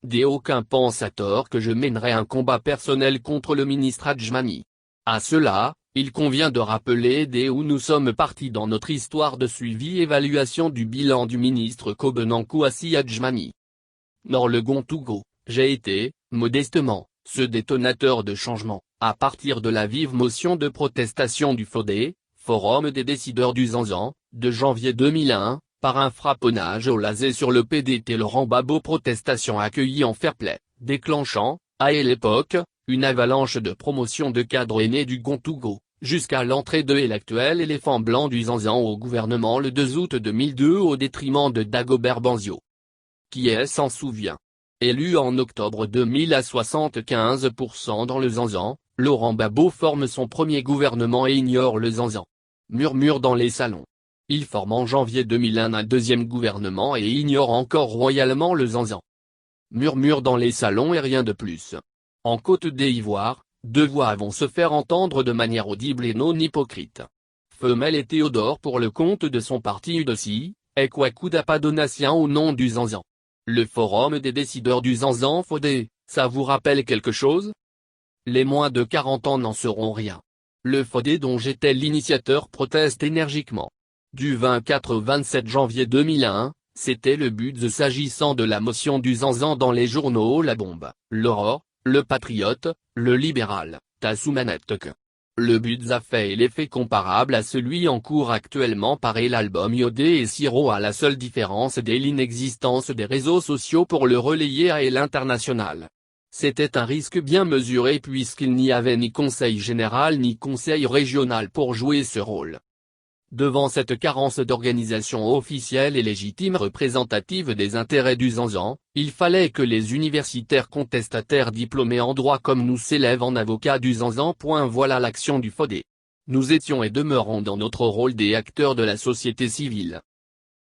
D'aucuns pensent à tort que je mènerai un combat personnel contre le ministre Adjmani. À cela, il convient de rappeler d'où nous sommes partis dans notre histoire de suivi-évaluation du bilan du ministre Cobenant Kouassi Adjmani. Dans le Gontougou, j'ai été, modestement, ce détonateur de changement, à partir de la vive motion de protestation du FODE, Forum des décideurs du Zanzan, de janvier 2001, par un frapponnage au laser sur le PDT Laurent Gbagbo, protestation accueillie en fair-play, déclenchant, à l'époque, une avalanche de promotion de cadres aînés du Gontougou, jusqu'à l'entrée de l'actuel éléphant blanc du Zanzan au gouvernement le 2 août 2002 au détriment de Dagobert Banzio. Qui s'en souvient? Élu en octobre 2000 à 75% dans le Zanzan, Laurent Gbagbo forme son premier gouvernement et ignore le Zanzan. Murmure dans les salons. Il forme en janvier 2001 un deuxième gouvernement et ignore encore royalement le Zanzan. Murmure dans les salons et rien de plus. En Côte d'Ivoire, deux voix vont se faire entendre de manière audible et non hypocrite. Femelle et Théodore pour le compte de son parti UDOSI, et Kwaku Dapadonatien au nom du Zanzan. Le Forum des décideurs du Zanzan FODE, ça vous rappelle quelque chose? Les moins de 40 ans n'en sauront rien. Le FODE dont j'étais l'initiateur proteste énergiquement. Du 24 au 27 janvier 2001, c'était le but s'agissant de la motion du Zanzan dans les journaux La Bombe, L'Aurore, Le Patriote, Le Libéral, Tassoumanetok. Le but a fait l'effet comparable à celui en cours actuellement par l'album Yodé et Siro, à la seule différence de l'inexistence des réseaux sociaux pour le relayer à l'international. C'était un risque bien mesuré puisqu'il n'y avait ni conseil général ni conseil régional pour jouer ce rôle. Devant cette carence d'organisation officielle et légitime représentative des intérêts du Zanzan, il fallait que les universitaires contestataires diplômés en droit comme nous s'élèvent en avocats du Zanzan. Voilà l'action du FODE. Nous étions et demeurons dans notre rôle des acteurs de la société civile.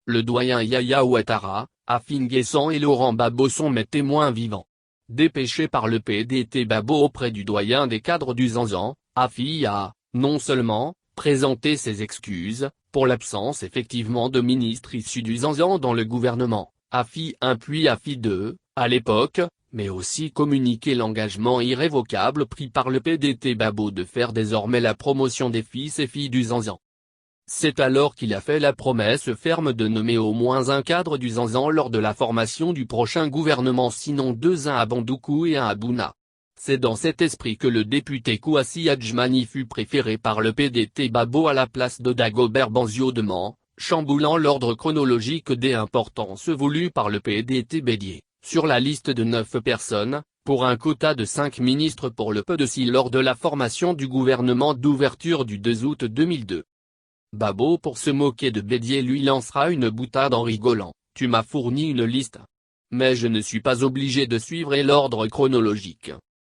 Le doyen Yaya Ouattara, Afin Guessan et Laurent Gbagbo sont mes témoins vivants. Dépêché par le PDT Gbagbo auprès du doyen des cadres du Zanzan, Afi a, non seulement, présenter ses excuses, pour l'absence effectivement de ministres issus du Zanzan dans le gouvernement, AFI 1 puis AFI 2, à l'époque, mais aussi communiquer l'engagement irrévocable pris par le PDT Gbagbo de faire désormais la promotion des fils et filles du Zanzan. C'est alors qu'il a fait la promesse ferme de nommer au moins un cadre du Zanzan lors de la formation du prochain gouvernement, sinon deux, un à Bandoukou et un à Bouna. C'est dans cet esprit que le député Kouassi Adjmani fut préféré par le PDT Gbagbo à la place de Dagobert Banzio de Mans, chamboulant l'ordre chronologique des importances voulues par le PDT Bédié, sur la liste de 9 personnes, pour un quota de 5 ministres pour le PDC lors de la formation du gouvernement d'ouverture du 2 août 2002. Gbagbo, pour se moquer de Bédié, lui lancera une boutade en rigolant: « Tu m'as fourni une liste. Mais je ne suis pas obligé de suivre l'ordre chronologique.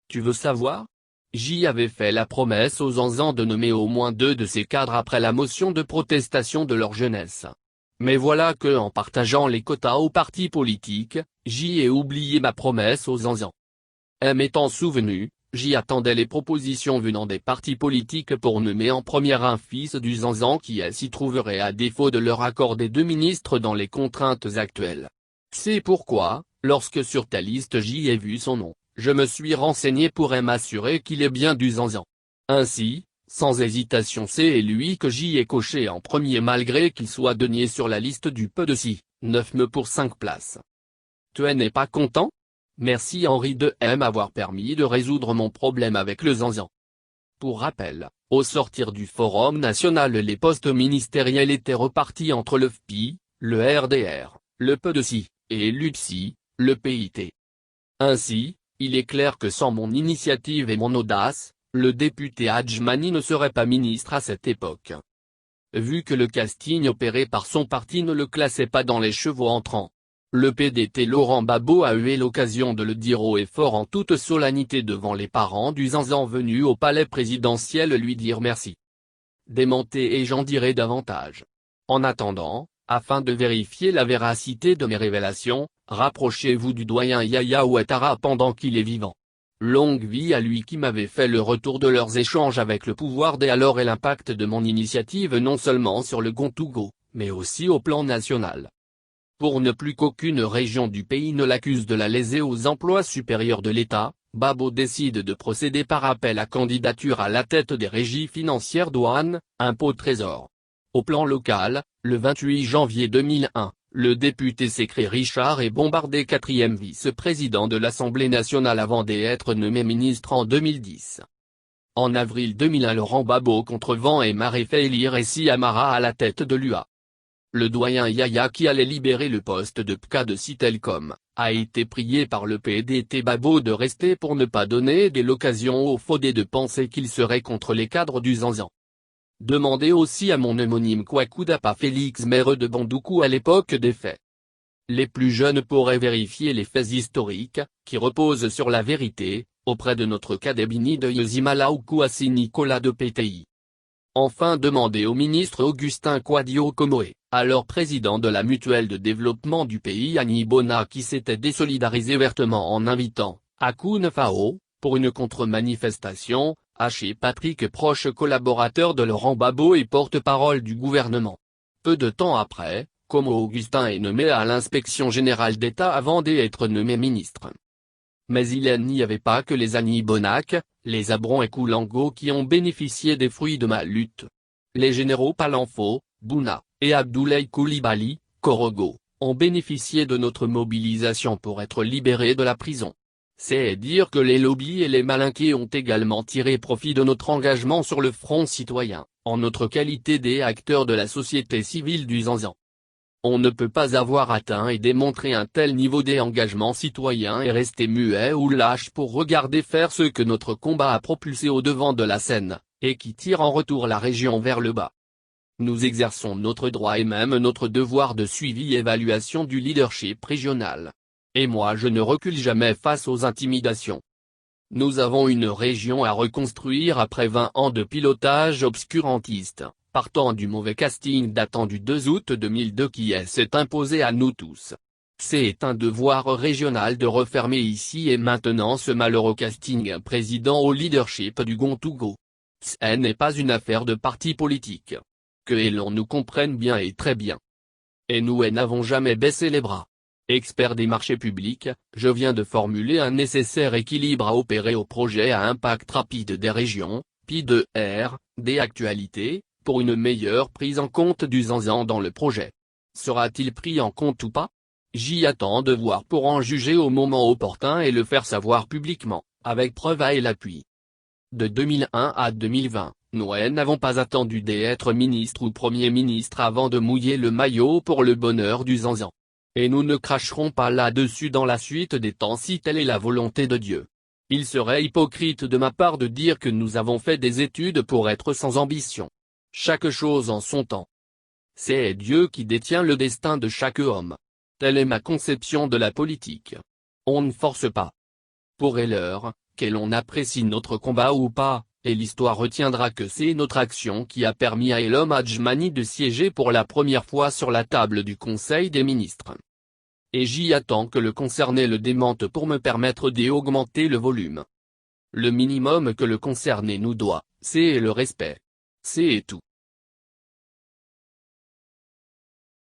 Tu veux savoir? J'y avais fait la promesse aux Zanzans de nommer au moins 2 de ces cadres après la motion de protestation de leur jeunesse. Mais voilà que, en partageant les quotas aux partis politiques, j'y ai oublié ma promesse aux Zanzans. M'étant souvenu, j'y attendais les propositions venant des partis politiques pour nommer en première un fils du Zanzan qui s'y trouverait à défaut de leur accorder 2 ministres dans les contraintes actuelles. C'est pourquoi, lorsque sur ta liste j'y ai vu son nom, je me suis renseigné pour m'assurer qu'il est bien du Zanzan. Ainsi, sans hésitation, c'est lui que j'y ai coché en premier malgré qu'il soit denier sur la liste du PDC, 9 me pour 5 places. Tu n'es pas content? Merci Henri de m'avoir permis de résoudre mon problème avec le Zanzan. Pour rappel, au sortir du Forum national, les postes ministériels étaient repartis entre le FPI, le RDR, le PDC, et l'UPSI, le PIT. Ainsi, il est clair que sans mon initiative et mon audace, le député Adjmani ne serait pas ministre à cette époque. Vu que le casting opéré par son parti ne le classait pas dans les chevaux entrants. Le PDT Laurent Gbagbo a eu l'occasion de le dire haut et fort en toute solennité devant les parents du Zanzan venus au palais présidentiel lui dire merci. Démentez et j'en dirai davantage. En attendant, afin de vérifier la véracité de mes révélations, rapprochez-vous du doyen Yaya Ouattara pendant qu'il est vivant. Longue vie à lui qui m'avait fait le retour de leurs échanges avec le pouvoir des alors et l'impact de mon initiative non seulement sur le Gontougou, mais aussi au plan national. Pour ne plus qu'aucune région du pays ne l'accuse de la léser aux emplois supérieurs de l'État, Babo décide de procéder par appel à candidature à la tête des régies financières douanes, impôts trésor. Au plan local, le 28 janvier 2001, le député s'écrit Richard est bombardé quatrième vice-président de l'Assemblée nationale avant d'être nommé ministre en 2010. En avril 2001 Laurent Babo contre vent et marée fait élire Essi Amara à la tête de l'UA. Le doyen Yaya qui allait libérer le poste de PCA de Citelcom, a été prié par le PDT Babo de rester pour ne pas donner l'occasion aux Fodé de penser qu'il serait contre les cadres du Zanzan. Demandez aussi à mon homonyme Kwaku Dapa Félix maire de Bandoukou à l'époque des faits. Les plus jeunes pourraient vérifier les faits historiques, qui reposent sur la vérité, auprès de notre Kadebini de Yezimala ou Kouassi Nicolas de PTI. Enfin demandez au ministre Augustin Kouadio Komoé, alors président de la mutuelle de développement du pays Annie Bona qui s'était désolidarisé vertement en invitant, à Kounefao, pour une contre-manifestation, H. Patrick proche collaborateur de Laurent Babo et porte-parole du gouvernement. Peu de temps après, Komo Augustin est nommé à l'inspection générale d'État avant d'être nommé ministre. Mais il n'y avait pas que les Annie Bonac, les Abron et Koulango qui ont bénéficié des fruits de ma lutte. Les généraux Palanfo, Bouna, et Abdoulaye Koulibaly, Korogo, ont bénéficié de notre mobilisation pour être libérés de la prison. C'est dire que les lobbies et les malinqués ont également tiré profit de notre engagement sur le front citoyen, en notre qualité des acteurs de la société civile du Zanzan. On ne peut pas avoir atteint et démontré un tel niveau d'engagement citoyen et rester muet ou lâche pour regarder faire ce que notre combat a propulsé au devant de la scène, et qui tire en retour la région vers le bas. Nous exerçons notre droit et même notre devoir de suivi et évaluation du leadership régional. Et moi je ne recule jamais face aux intimidations. Nous avons une région à reconstruire après 20 ans de pilotage obscurantiste, partant du mauvais casting datant du 2 août 2002 qui s'est imposé à nous tous. C'est un devoir régional de refermer ici et maintenant ce malheureux casting président au leadership du Gontougo. Ce n'est pas une affaire de parti politique. Que l'on nous comprenne bien et très bien. Et nous n'avons jamais baissé les bras. Expert des marchés publics, je viens de formuler un nécessaire équilibre à opérer au projet à impact rapide des régions, P2R, des actualités, pour une meilleure prise en compte du Zanzan dans le projet. Sera-t-il pris en compte ou pas? J'y attends de voir pour en juger au moment opportun et le faire savoir publiquement, avec preuve et l'appui. De 2001 à 2020, nous n'avons pas attendu d'être ministre ou Premier ministre avant de mouiller le maillot pour le bonheur du Zanzan. Et nous ne cracherons pas là-dessus dans la suite des temps si telle est la volonté de Dieu. Il serait hypocrite de ma part de dire que nous avons fait des études pour être sans ambition. Chaque chose en son temps. C'est Dieu qui détient le destin de chaque homme. Telle est ma conception de la politique. On ne force pas. Pour l'heure, que l'on apprécie notre combat ou pas, et l'histoire retiendra que c'est notre action qui a permis à Elom Adjmani de siéger pour la première fois sur la table du Conseil des ministres. Et j'y attends que le concerné le démente pour me permettre d'augmenter le volume. Le minimum que le concerné nous doit, c'est le respect. C'est tout.